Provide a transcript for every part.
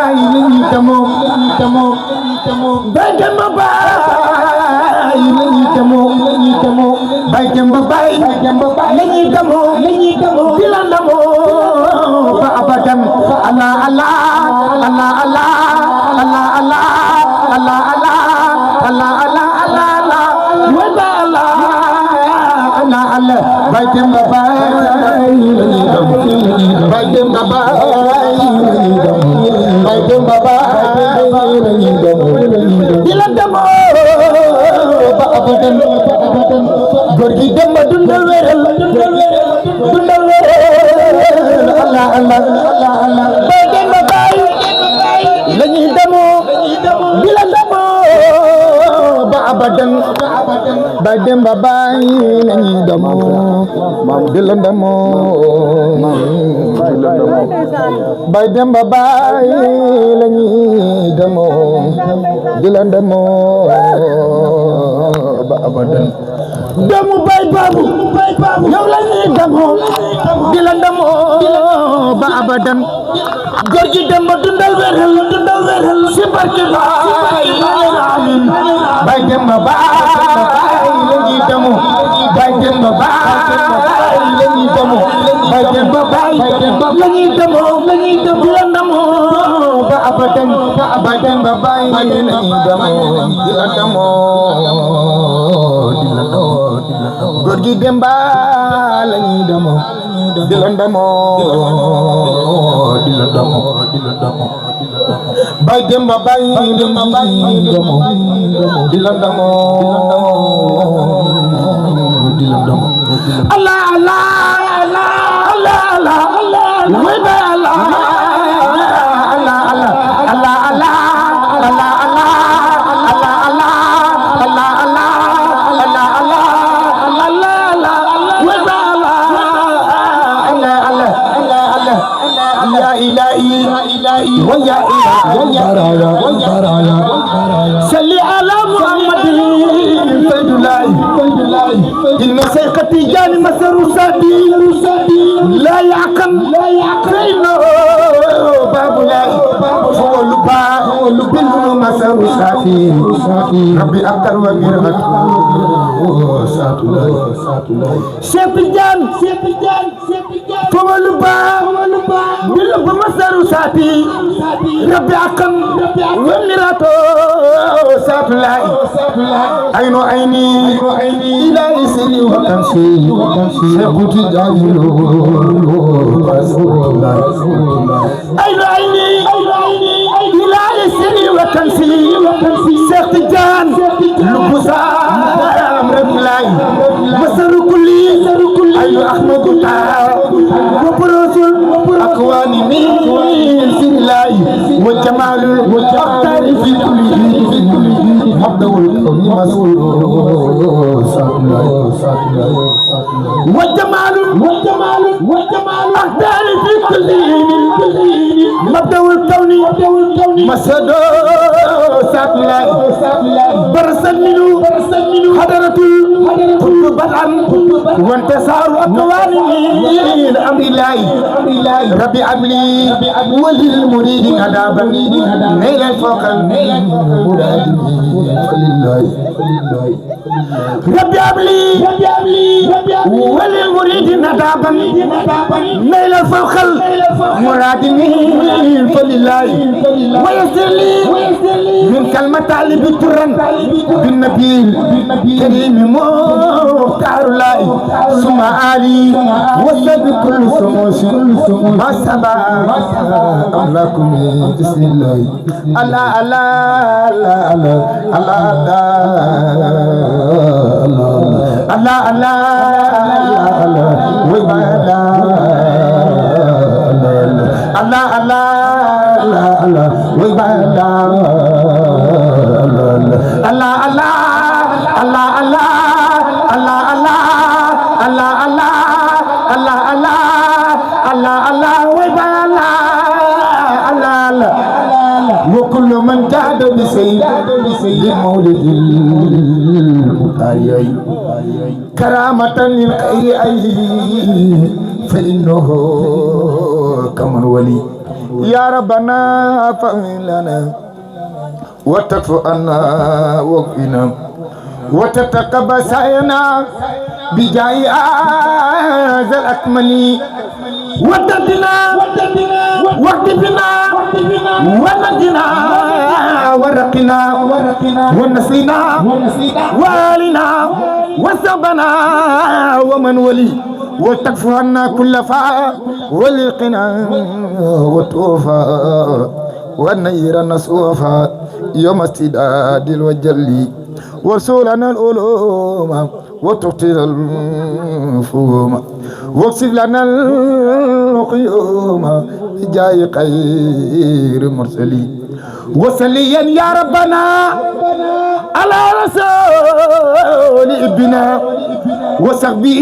baay lañuy demoo bay dem ba baay lañuy demoo bay dem ba baay lañuy demoo di la demoo ba abadan Allah Allah Allah Allah Allah Allah Allah Allah Allah Allah Allah wa Allah Allah Allah bay dem ba baay lañuy demoo bay dem ba baay bay dem ba baay lañuy demoo di la demoo ba abadan góor gi dem ba dundal wéral Allah Allah Allah bay dem ba baay lañuy demoo di la demoo ba abadan bay dem ba baay lañuy demoo di la demoo bay dem ba baay lañuy demoo di la demoo ba abadan demu bay babu yow lañuy demoo di la demoo ba abadan góor gi dem ba dundal wéral si barke baay bay dem ba baay lañuy demoo bay dem ba baay lañuy demoo bay dem ba baay lañuy demoo di la demoo ba abadan bay dem ba baay lañuy demoo di la demoo góor gi dem ba lañuy demoo di la demoo bay dem ba baay lañuy demoo di la demoo Allah Allah Allah Allah Allah way ba Allah Allah Allah Allah Allah Allah ويا صل على محمد سيد الله إن سيقتي جاني مسر سادي لا يعقل فإنه باب الله فول باب مسر سادي ربي أكثر ومرغت شيخ جان فول باب مسر سادي ربي أكم ومراتو ساتلاي أين عيني إلى إسري وكنسي سيقوتي جاهلو أين عيني إلى إسري وكنسي سيقوتي جان لبسا رب لاي مسر كلي أين أحمد الله وبرسل أكواني من سلاي وجمال المختار في كله مبدأ الكون مسؤول وجمال المختار في كله مبدأ الكون مسؤول ساتلاي برسل منه حضرة القلب بدعا وانتصار أكواني من أمر الله ربي عملي وللمريد عذابا نيل فوق المراد فلله ربي عملي وللمريد عذابا نيل فوق المراد فلله ويسر لي من كلمة طالب ترا بالنبي كريم مختار الله ثم علي وسب كل سموس ما سبا أملاكم بسم الله الله الله الله الله الله الله الله وبلا الله الله الله وبلا الله الله الله الله Allah Allah Allah Allah Allah Allah Allah Allah way ba Allah Allah Allah wa kullu man jahada bi sayyid mawlid al-mutayi karamatan lil khayri ay fa innahu kaman wali يا ربنا فاغفر لنا وتكف عنا وقنا وتتقبل سعينا بجاي هذا الأكمل وتدنا واكتبنا ونجنا ورقنا ونسلنا والنا وسبنا ومن ولي وتكف عنا كل فاء ولقنا وتوفى ونير نسوفا يوم استداد الوجل ورسولنا العلوم وتقتل الفوم واكسب لنا القيوم جاي خير مرسلين وسليا يا ربنا على رسول ابنا وصحبه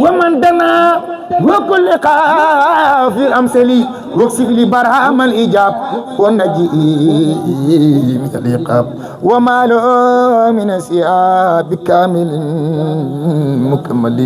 ومن دنا وكل قاف الامثل واكسب لي برهام الاجاب والنجي من العقاب وما له من سياب كامل مكمل